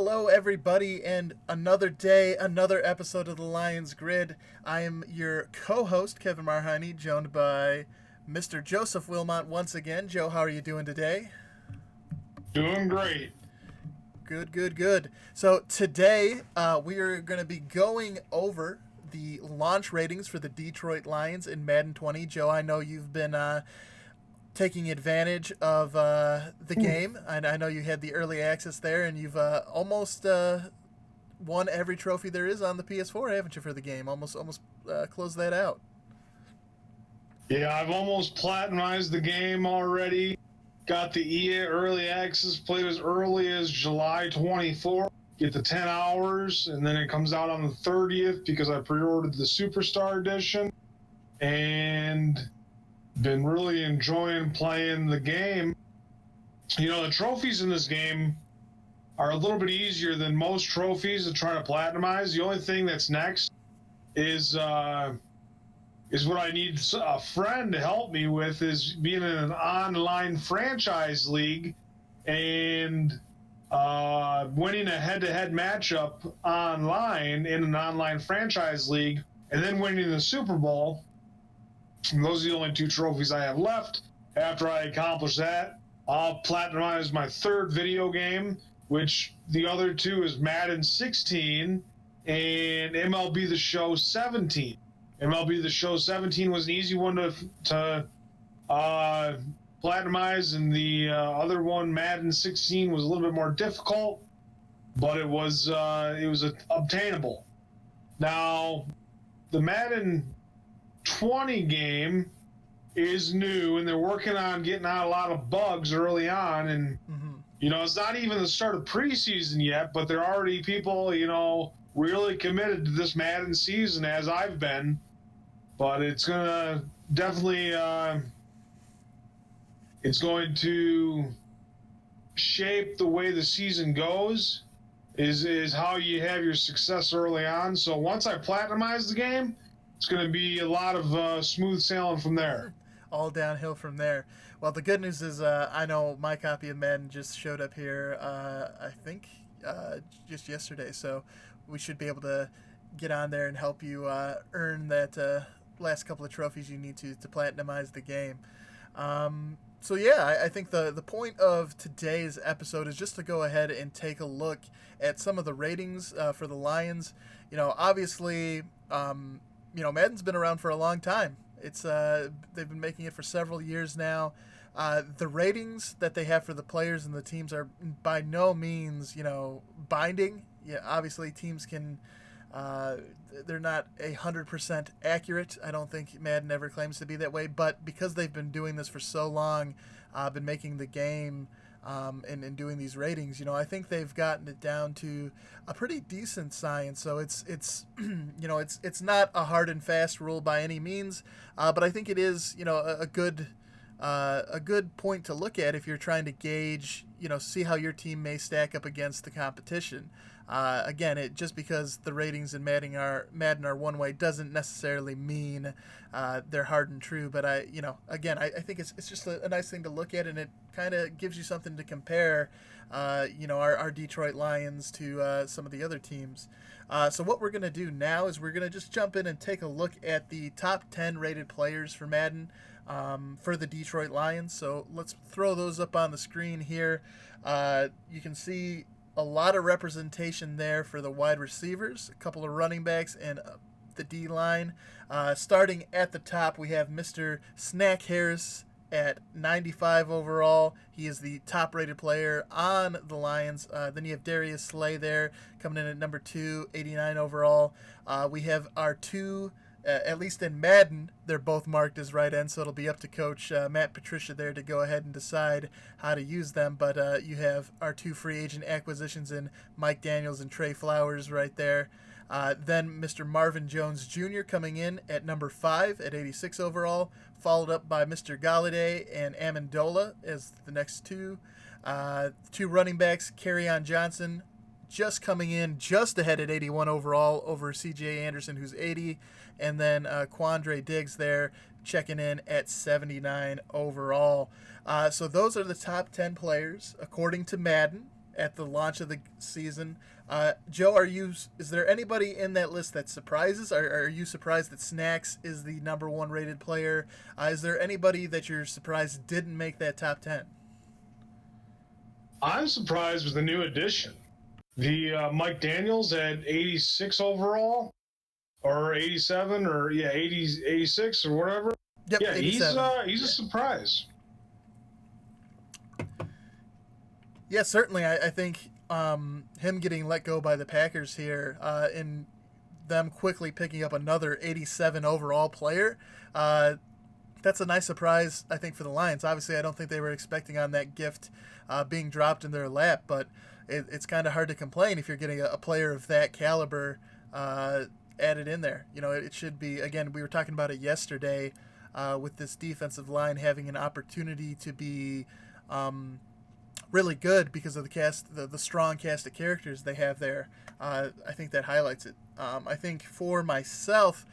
Hello, everybody, and another day, another episode of the Lions Grid. I am your co-host, Kevin Marheine, joined by Mr. Joseph Wilmot once again. Joe, how are you doing today? Doing great. Good, good, good. So today, we are going to be going over the launch ratings for the Detroit Lions in Madden 20. Joe, I know you've been taking advantage of the game. I know you had the early access there, and you've almost won every trophy there is on the PS4, haven't you, for the game? Almost closed that out. Yeah, I've almost platinumized the game already. Got the EA early access, played as early as July 24th. Get the 10 hours, and then it comes out on the 30th because I pre-ordered the Superstar Edition. And been really enjoying playing the game. You know, the trophies in this game are a little bit easier than most trophies to try to platinumize. The only thing that's next is what I need a friend to help me with, is being in an online franchise league and winning a head-to-head matchup online in an online franchise league, and then winning the Super Bowl. And those are the only two trophies I have left. After I accomplish that, I'll platinumize my third video game, which the other two is Madden 16 and MLB The Show 17. MLB The Show 17 was an easy one to platinumize, and the other one, Madden 16, was a little bit more difficult, but it was obtainable. Now, the Madden 20 game is new, and they're working on getting out a lot of bugs early on, and you know, it's not even the start of preseason yet, but there are already people, you know, really committed to this Madden season, as I've been. But it's gonna definitely it's going to shape the way the season goes, is how you have your success early on. So once I platinumize the game, it's going to be a lot of smooth sailing from there. All downhill from there. Well, the good news is I know my copy of Madden just showed up here, I think, just yesterday. So we should be able to get on there and help you earn that last couple of trophies you need to platinumize the game. So yeah, I think the point of today's episode is just to go ahead and take a look at some of the ratings for the Lions. You know, obviously, Madden's been around for a long time. It's they've been making it for several years now. The ratings that they have for the players and the teams are by no means, binding. Yeah, obviously teams can. They're not 100% accurate. I don't think Madden ever claims to be that way. But because they've been doing this for so long, been making the game. And doing these ratings, I think they've gotten it down to a pretty decent science. So it's it's not a hard and fast rule by any means, but I think it is a good point to look at if you're trying to gauge, see how your team may stack up against the competition. Again, just because the ratings in Madden are one way doesn't necessarily mean they're hard and true. But I think it's just a nice thing to look at, and it kind of gives you something to compare, our Detroit Lions to some of the other teams. So what we're going to do now is we're going to just jump in and take a look at the top 10 rated players for Madden for the Detroit Lions. So let's throw those up on the screen here. You can see a lot of representation there for the wide receivers, a couple of running backs, and the D-line. Starting at the top, we have Mr. Snack Harris at 95 overall. He is the top-rated player on the Lions. Then you have Darius Slay there coming in at number 2, 89 overall. We have our two, at least in Madden, they're both marked as right ends, so it'll be up to Coach Matt Patricia there to go ahead and decide how to use them. But you have our two free agent acquisitions in Mike Daniels and Trey Flowers right there. Then Mr. Marvin Jones Jr. coming in at number 5 at 86 overall, followed up by Mr. Galladay and Amendola as the next two. Two running backs, Kerryon Johnson, just coming in just ahead at 81 overall over C.J. Anderson, who's 80, and then Quandre Diggs there checking in at 79 overall. So those are the top 10 players according to Madden. at the launch of the season. Joe, is there anybody in that list that surprises? Are you surprised that Snacks is the number one rated player? Is there anybody that you're surprised didn't make that top 10? I'm surprised with the new addition. The Mike Daniels at 86 overall, or 87, or 80, 86 or whatever. Yep, Yeah, 87. He's a surprise. Yeah, certainly. I think him getting let go by the Packers here and them quickly picking up another 87 overall player, that's a nice surprise, I think, for the Lions. Obviously, I don't think they were expecting on that gift being dropped in their lap, but it's kind of hard to complain if you're getting a player of that caliber added in there. You know, it should be, again, we were talking about it yesterday with this defensive line having an opportunity to be really good because of the strong cast of characters they have there. I think that highlights it. I think for myself,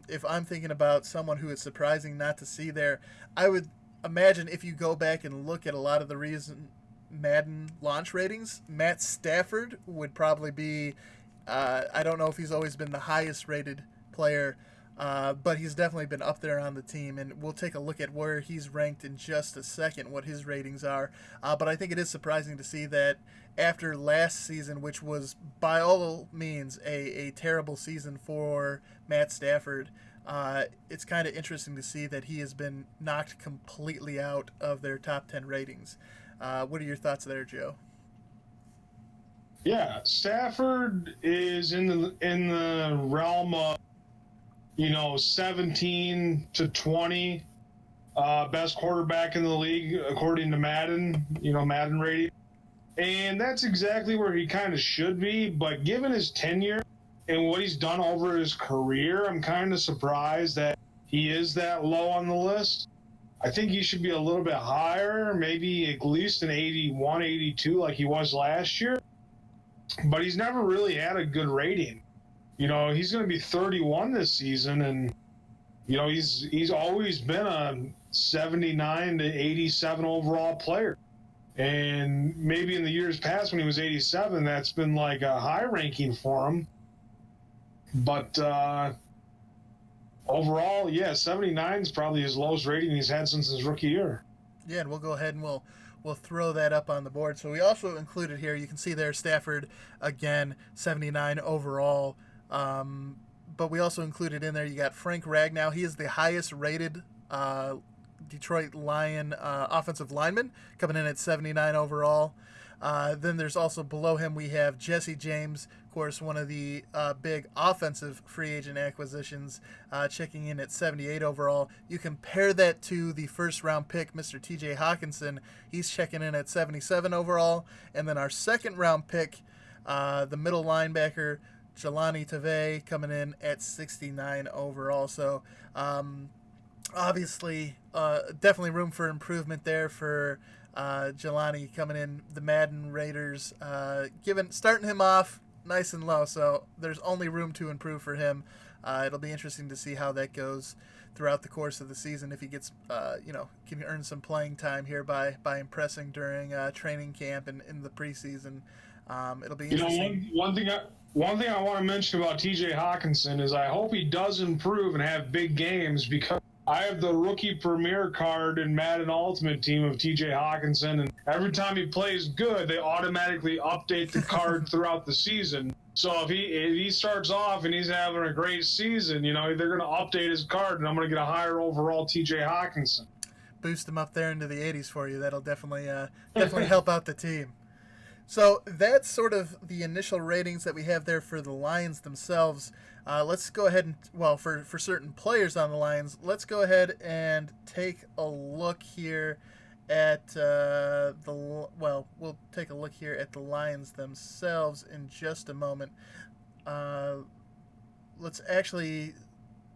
if I'm thinking about someone who is surprising not to see there, I would imagine if you go back and look at a lot of the recent Madden launch ratings, Matt Stafford would probably be, I don't know if he's always been the highest rated player, but he's definitely been up there on the team, and we'll take a look at where he's ranked in just a second, what his ratings are. But I think it is surprising to see that after last season, which was by all means a terrible season for Matt Stafford, it's kind of interesting to see that he has been knocked completely out of their top 10 ratings. What are your thoughts there, Joe? Yeah, Stafford is in the realm of 17 to 20 best quarterback in the league according to Madden, Madden rating. And that's exactly where he kind of should be, but given his tenure and what he's done over his career, I'm kind of surprised that he is that low on the list. I think he should be a little bit higher, maybe at least an 81, 82 like he was last year. But he's never really had a good rating. He's going to be 31 this season, and he's always been a 79 to 87 overall player. And maybe in the years past when he was 87, that's been like a high ranking for him. But overall, 79 is probably his lowest rating he's had since his rookie year. Yeah, and we'll go ahead and we'll throw that up on the board. So we also included here, you can see there Stafford again, 79 overall. But we also included in there, you got Frank Ragnow. He is the highest rated Detroit Lion offensive lineman, coming in at 79 overall. Then there's also below him, we have Jesse James, of course, one of the big offensive free agent acquisitions, checking in at 78 overall. You compare that to the first round pick, Mr. TJ Hawkinson. He's checking in at 77 overall. And then our second round pick, the middle linebacker, Jelani Tavai, coming in at 69 overall. So obviously, definitely room for improvement there for Jelani coming in. The Madden Raiders starting him off nice and low, so there's only room to improve for him. It'll be interesting to see how that goes throughout the course of the season, if he gets can earn some playing time here by impressing during training camp and in the preseason. It'll be interesting. One thing I want to mention about TJ Hawkinson is I hope he does improve and have big games, because I have the rookie premier card in Madden Ultimate Team of TJ Hawkinson, and every time he plays good, they automatically update the card throughout the season. So if he starts off and he's having a great season, they're going to update his card, and I'm going to get a higher overall TJ Hawkinson. Boost him up there into the 80s for you. That'll definitely help out the team. So that's sort of the initial ratings that we have there for the Lions themselves. Let's go ahead and, for certain players on the Lions, let's go ahead and take a look here at we'll take a look here at the Lions themselves in just a moment. Let's actually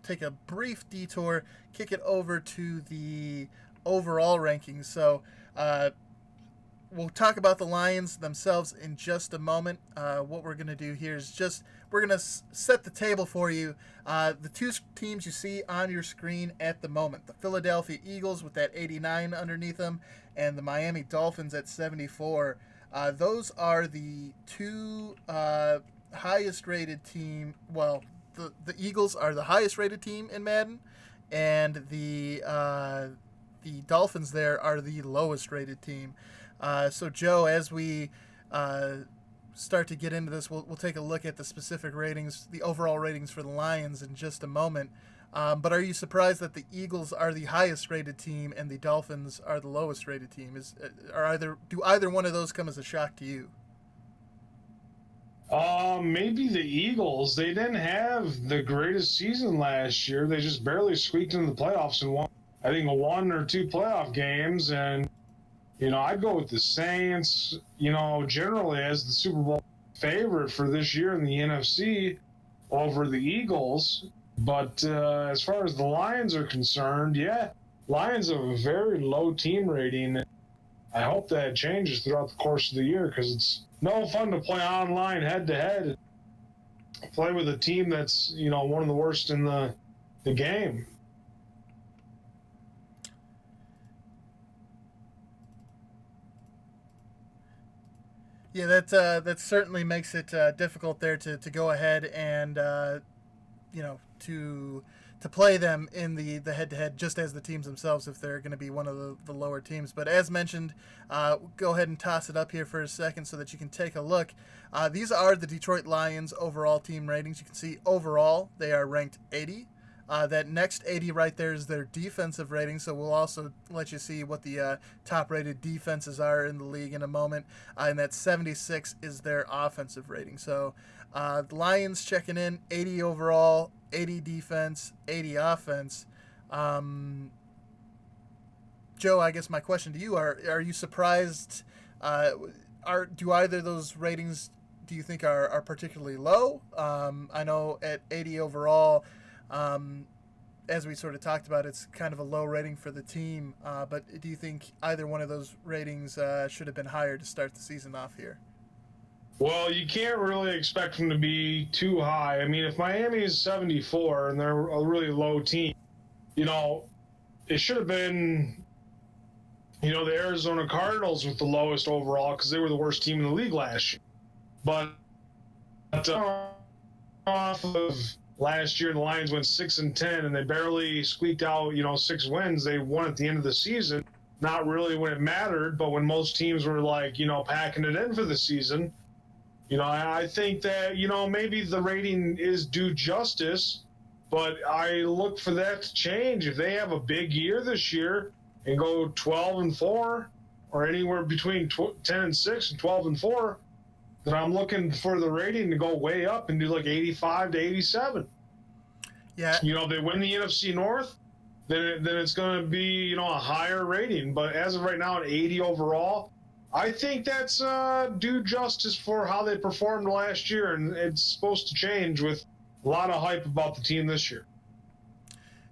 take a brief detour, kick it over to the overall rankings. So, we'll talk about the Lions themselves in just a moment. What we're going to do here is we're going to set the table for you. The two teams you see on your screen at the moment, the Philadelphia Eagles with that 89 underneath them, and the Miami Dolphins at 74. Those are the two highest rated team. Well, the Eagles are the highest rated team in Madden, and the Dolphins there are the lowest rated team. So Joe, as we uh, start to get into this, we'll take a look at the specific ratings, the overall ratings for the Lions in just a moment. But are you surprised that the Eagles are the highest rated team and the Dolphins are the lowest rated team? Do either one of those come as a shock to you? Maybe the Eagles. They didn't have the greatest season last year. They just barely squeaked into the playoffs and won, I think, one or two playoff games. And, I'd go with the Saints, generally as the Super Bowl favorite for this year in the NFC over the Eagles. But as far as the Lions are concerned, yeah, Lions have a very low team rating. I hope that changes throughout the course of the year because it's no fun to play online head-to-head and play with a team that's, one of the worst in the game. Yeah, that certainly makes it difficult there to go ahead and to play them in the head-to-head just as the teams themselves if they're going to be one of the lower teams. But as mentioned, go ahead and toss it up here for a second so that you can take a look. These are the Detroit Lions overall team ratings. You can see overall they are ranked 80. That next 80 right there is their defensive rating, so we'll also let you see what the top-rated defenses are in the league in a moment. And that 76 is their offensive rating. So the Lions checking in 80 overall, 80 defense, 80 offense. Joe, I guess my question to you are you surprised? Do either of those ratings do you think are particularly low? I know at 80 overall. As we sort of talked about, it's kind of a low rating for the team. But do you think either one of those ratings should have been higher to start the season off here? Well, you can't really expect them to be too high. I mean, if Miami is 74 and they're a really low team, it should have been, the Arizona Cardinals with the lowest overall because they were the worst team in the league last year. But off of last year, the Lions went 6-10, and they barely squeaked out, 6 wins. They won at the end of the season, not really when it mattered, but when most teams were packing it in for the season. I think that, maybe the rating is due justice, but I look for that to change. If they have a big year this year and go 12-4, or anywhere between 10-6 and 12-4, then I'm looking for the rating to go way up and do 85 to 87. Yeah. They win the NFC North, then it's going to be, a higher rating. But as of right now, at 80 overall, I think that's due justice for how they performed last year, and it's supposed to change with a lot of hype about the team this year.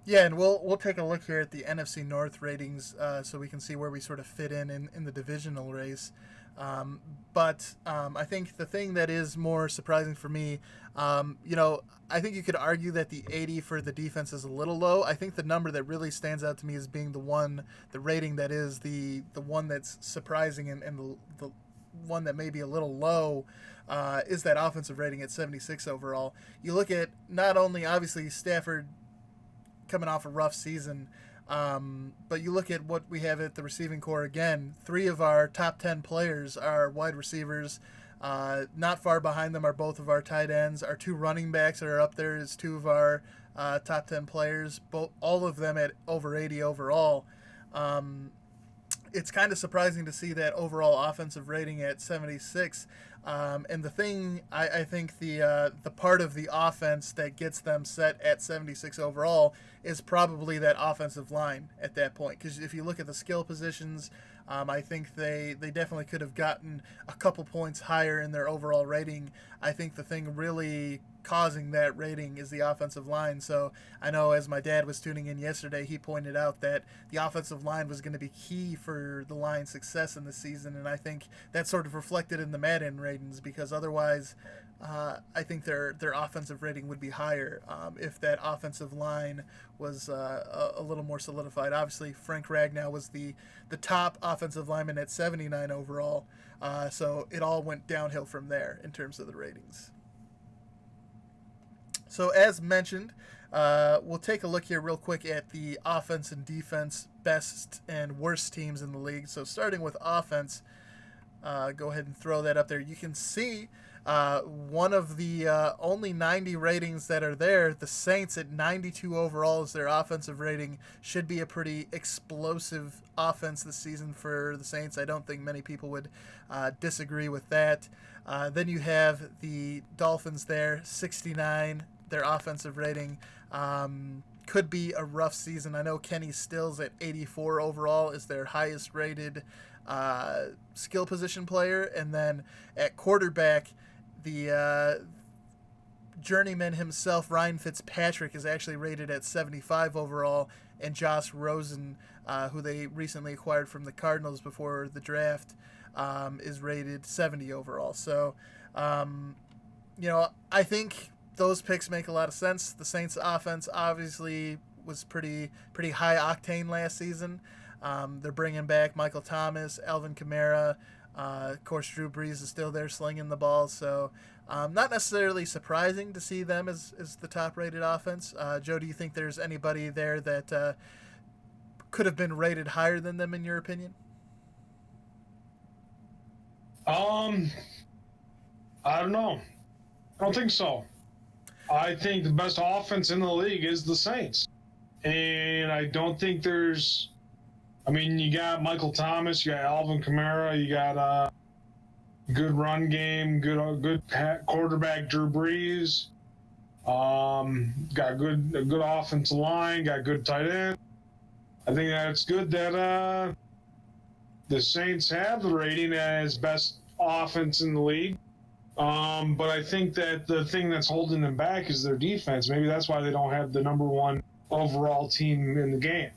Yeah, and we'll take a look here at the NFC North ratings so we can see where we sort of fit in the divisional race. But I think the thing that is more surprising for me, I think you could argue that the 80 for the defense is a little low. I think the number that really stands out to me as being the rating that is the one that's surprising and the one that may be a little low is that offensive rating at 76 overall. You look at not only obviously Stafford coming off a rough season, but you look at what we have at the receiving core again. 3 of our top 10 players are wide receivers. Not far behind them are both of our tight ends. Our 2 running backs that are up there is 2 of our top 10 players. All of them at over 80 overall. It's kind of surprising to see that overall offensive rating at 76. And the thing, I think the part of the offense that gets them set at 76 overall is probably that offensive line at that point. Because if you look at the skill positions, I think they definitely could have gotten a couple points higher in their overall rating. I think the thing really causing that rating is the offensive line. So I know as my dad was tuning in yesterday, he pointed out that the offensive line was going to be key for the Lions' success in the season, and I think that's sort of reflected in the Madden ratings, because otherwise I think their offensive rating would be higher if that offensive line was a little more solidified. Obviously, Frank Ragnow was the top offensive lineman at 79 overall, so it all went downhill from there in terms of the ratings. So as mentioned, we'll take a look here real quick at the offense and defense best and worst teams in the league. So starting with offense, go ahead and throw that up there. You can see one of the only 90 ratings that are there, the Saints at 92 overall is their offensive rating. Should be a pretty explosive offense this season for the Saints. I don't think many people would disagree with that. Then you have the Dolphins there, 69, their offensive rating. Could be a rough season. I know Kenny Stills at 84 overall is their highest rated skill position player. And then at quarterback, the journeyman himself, Ryan Fitzpatrick, is actually rated at 75 overall. And Josh Rosen, who they recently acquired from the Cardinals before the draft, is rated 70 overall. So, I think those picks make a lot of sense. The Saints offense obviously was pretty high octane last season. They're bringing back Michael Thomas, Alvin Kamara. Of course, Drew Brees is still there slinging the ball. So not necessarily surprising to see them as the top-rated offense. Joe, do you think there's anybody there that could have been rated higher than them in your opinion? I don't know. I don't think so. I think the best offense in the league is the Saints. And I don't think there's... you got Michael Thomas, you got Alvin Kamara, you got a good run game, good quarterback Drew Brees, got a good offensive line, got good tight end. I think that's good that the Saints have the rating as best offense in the league. But I think that the thing that's holding them back is their defense. Maybe that's why they don't have the number one overall team in the game.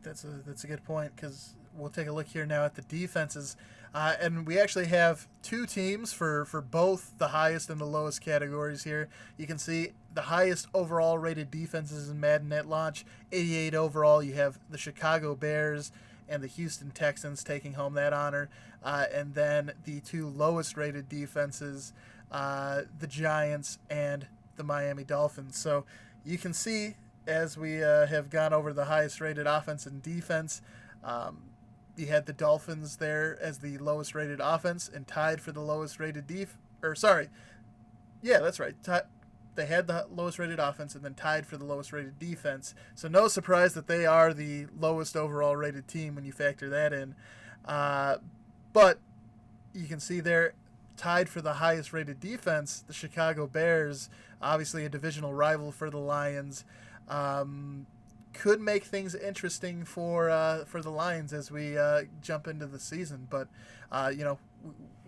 That's a good point, because we'll take a look here now at the defenses. And we actually have two teams for both the highest and the lowest categories here. You can see the highest overall rated defenses in Madden at launch, 88 overall. You have the Chicago Bears and the Houston Texans taking home that honor. And then the two lowest rated defenses, the Giants and the Miami Dolphins. So you can see, as we have gone over the highest rated offense and defense, you had the Dolphins there as the lowest rated offense and tied for the lowest rated that's right. They had the lowest rated offense and then tied for the lowest rated defense. So no surprise that they are the lowest overall rated team when you factor that in. But you can see they're tied for the highest rated defense, the Chicago Bears, obviously a divisional rival for the Lions. Could make things interesting for the Lions as we jump into the season. But,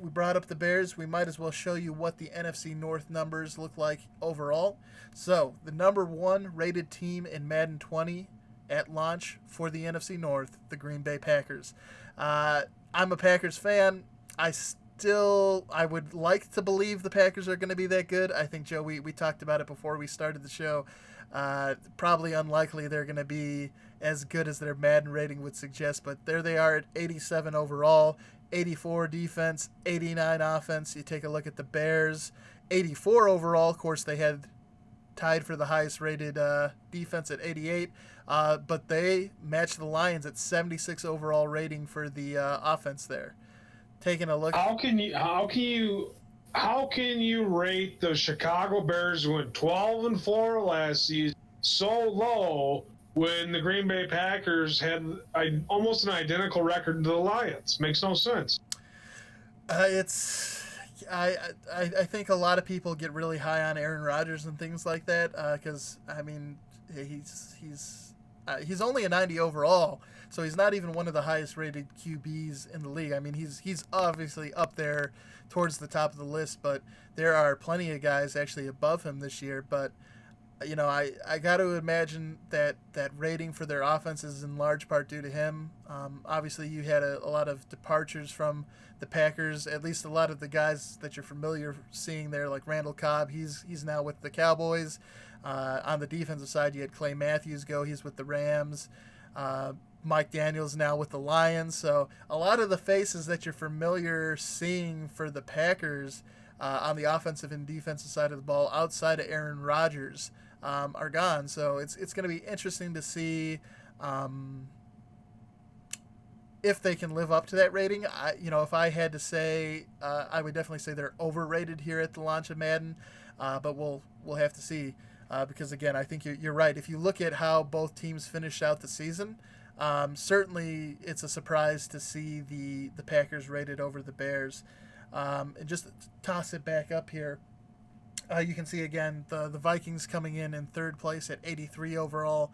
we brought up the Bears. We might as well show you what the NFC North numbers look like overall. So the number one rated team in Madden 20 at launch for the NFC North, the Green Bay Packers. I'm a Packers fan. I would like to believe the Packers are going to be that good. I think, Joe, we talked about it before we started the show. Probably unlikely they're going to be as good as their Madden rating would suggest, but there they are at 87 overall, 84 defense, 89 offense. You take a look at the Bears, 84 overall. Of course, they had tied for the highest rated defense at 88, but they matched the Lions at 76 overall rating for the offense there. Taking a look. How can you rate the Chicago Bears, who went 12-4 last season, so low when the Green Bay Packers had almost an identical record to the Lions? Makes no sense. I think a lot of people get really high on Aaron Rodgers and things like that because he's only a 90 overall, so he's not even one of the highest rated QBs in the league. I mean, he's obviously up there towards the top of the list, but there are plenty of guys actually above him this year. But I got to imagine that rating for their offense is in large part due to him. Obviously, you had a lot of departures from the Packers. At least a lot of the guys that you're familiar seeing there, like Randall Cobb, he's now with the Cowboys. On the defensive side, you had Clay Matthews go. He's with the Rams. Mike Daniels now with the Lions. So a lot of the faces that you're familiar seeing for the Packers on the offensive and defensive side of the ball, outside of Aaron Rodgers, are gone. So it's going to be interesting to see if they can live up to that rating. If I had to say, I would definitely say they're overrated here at the launch of Madden, but we'll have to see. Because again, I think you're right. If you look at how both teams finished out the season, certainly it's a surprise to see the Packers rated over the Bears. And just to toss it back up here, you can see again the Vikings coming in third place at 83 overall.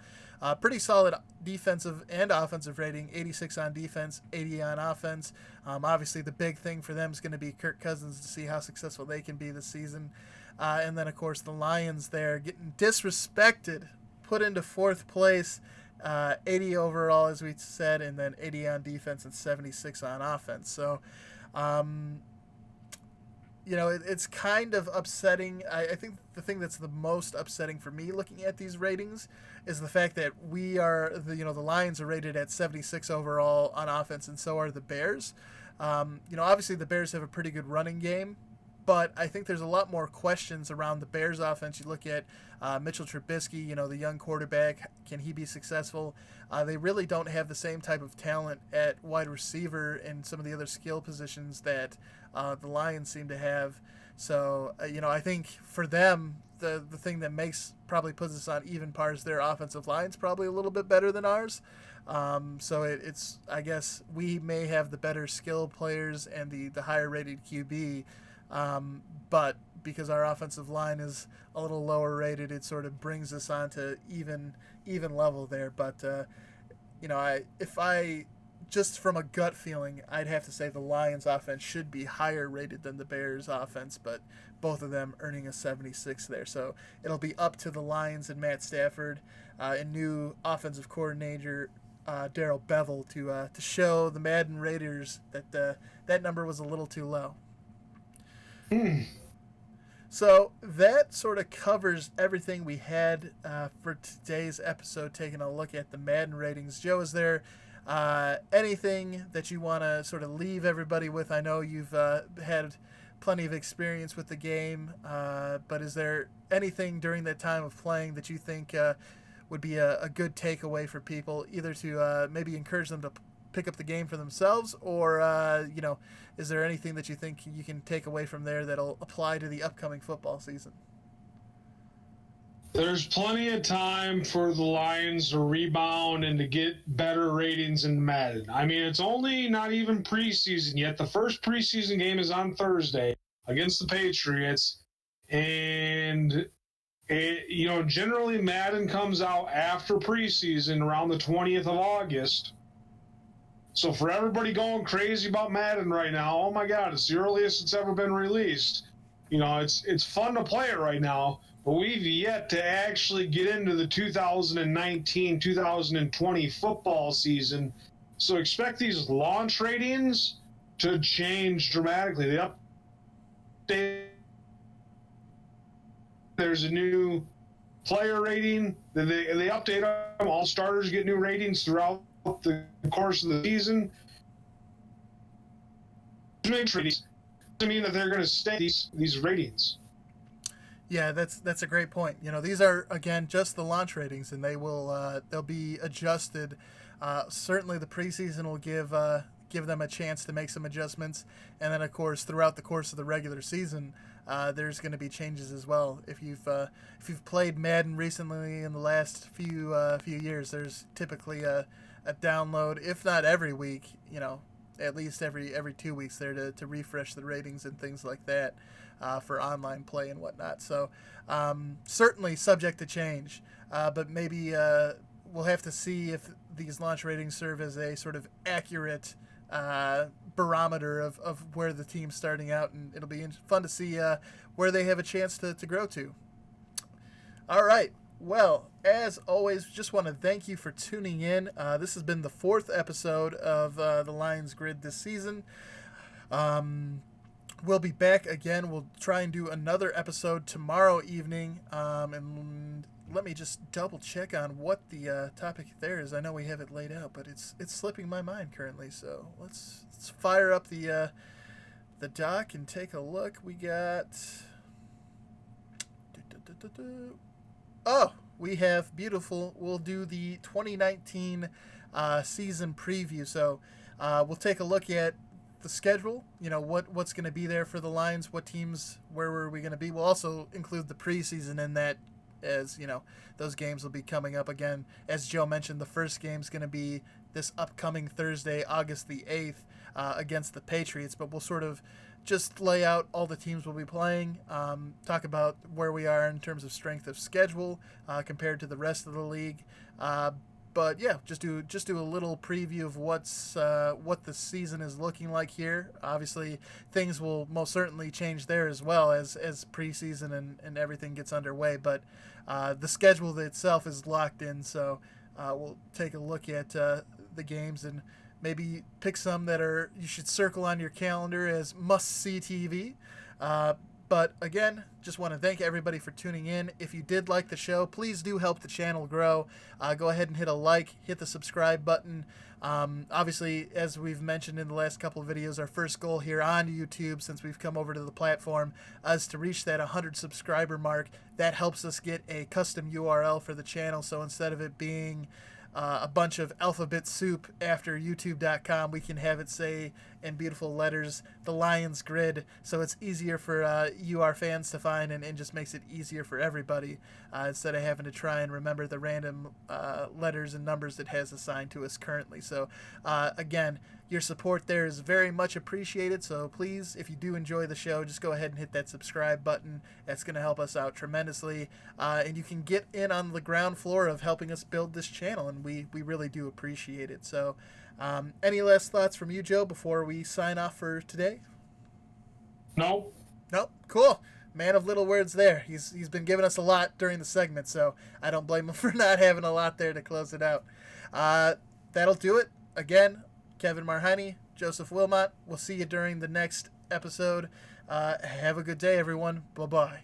Pretty solid defensive and offensive rating, 86 on defense, 80 on offense. Obviously, the big thing for them is going to be Kirk Cousins to see how successful they can be this season. And then, of course, the Lions there getting disrespected, put into fourth place, 80 overall, as we said, and then 80 on defense and 76 on offense. So, it's kind of upsetting. I think the thing that's the most upsetting for me looking at these ratings is the fact that the Lions are rated at 76 overall on offense, and so are the Bears. Obviously the Bears have a pretty good running game, but I think there's a lot more questions around the Bears offense. You look at Mitchell Trubisky, the young quarterback. Can he be successful? They really don't have the same type of talent at wide receiver and some of the other skill positions that the Lions seem to have. So, I think for them, the thing that probably puts us on even par is their offensive line's probably a little bit better than ours. So it's I guess we may have the better skill players and the higher rated QB. But because our offensive line is a little lower rated, it sort of brings us on to even level there. But if I just from a gut feeling, I'd have to say the Lions offense should be higher rated than the Bears offense, but both of them earning a 76 there. So it'll be up to the Lions and Matt Stafford and new offensive coordinator Darrell Bevell to show the Madden Raiders that that number was a little too low. So that sort of covers everything we had for today's episode, taking a look at the Madden ratings. Joe, is there anything that you want to sort of leave everybody with? I know you've had plenty of experience with the game, but is there anything during that time of playing that you think would be a good takeaway for people, either to maybe encourage them to pick up the game for themselves, or is there anything that you think you can take away from there that'll apply to the upcoming football season? There's plenty of time for the Lions to rebound and to get better ratings in Madden. I mean, it's only not even preseason yet. The first preseason game is on Thursday against the Patriots. And, generally Madden comes out after preseason around the 20th of August. So for everybody going crazy about Madden right now, oh my God, it's the earliest it's ever been released. It's fun to play it right now. But we've yet to actually get into the 2019-2020 football season. So expect these launch ratings to change dramatically. There's a new player rating. They update them. All starters get new ratings throughout the course of the season. Ratings doesn't mean that they're going to stay these ratings. Yeah, that's a great point. These are again just the launch ratings, and they'll be adjusted. Certainly, the preseason will give them a chance to make some adjustments, and then of course throughout the course of the regular season, there's going to be changes as well. If you've played Madden recently in the last few years, there's typically a download, if not every week, at least every 2 weeks there to refresh the ratings and things like that. For online play and whatnot. So certainly subject to change, but maybe we'll have to see if these launch ratings serve as a sort of accurate barometer of where the team's starting out, and it'll be fun to see where they have a chance to grow to. All right. Well, as always, just want to thank you for tuning in. This has been the 4th episode of the Lions Grid this season. We'll be back again. We'll try and do another episode tomorrow evening. And let me just double check on what the topic there is. I know we have it laid out, but it's slipping my mind currently. So let's fire up the doc and take a look. We got. Oh, we have beautiful. We'll do the 2019 season preview. So we'll take a look at the schedule. You know what's going to be there for the Lions. What teams? Where were we going to be? We'll also include the preseason in that, as you know, those games will be coming up again. As Joe mentioned, the first game's going to be this upcoming Thursday, August the 8th, against the Patriots. But we'll sort of just lay out all the teams we'll be playing, talk about where we are in terms of strength of schedule compared to the rest of the league. But yeah, just do a little preview of what the season is looking like here. Obviously, things will most certainly change there as well as preseason and everything gets underway. But the schedule itself is locked in, so we'll take a look at the games and maybe pick some that you should circle on your calendar as must-see TV. But again, just want to thank everybody for tuning in. If you did like the show, please do help the channel grow. Go ahead and hit a like, hit the subscribe button. Obviously, as we've mentioned in the last couple of videos, our first goal here on YouTube, since we've come over to the platform, is to reach that 100 subscriber mark. That helps us get a custom URL for the channel. So instead of it being a bunch of alphabet soup after youtube.com, we can have it say in beautiful letters the Lions Grid, so it's easier for our fans to find and just makes it easier for everybody instead of having to try and remember the random letters and numbers it has assigned to us currently. So again, your support there is very much appreciated, so please, if you do enjoy the show, just go ahead and hit that subscribe button. That's going to help us out tremendously, and you can get in on the ground floor of helping us build this channel, and we really do appreciate it. So any last thoughts from you, Joe, before we sign off for today? No. Nope. Cool. Man of little words there. He's been giving us a lot during the segment, so I don't blame him for not having a lot there to close it out. That'll do it. Again, Kevin Marheine, Joseph Wilmot. We'll see you during the next episode. Have a good day, everyone. Bye-bye.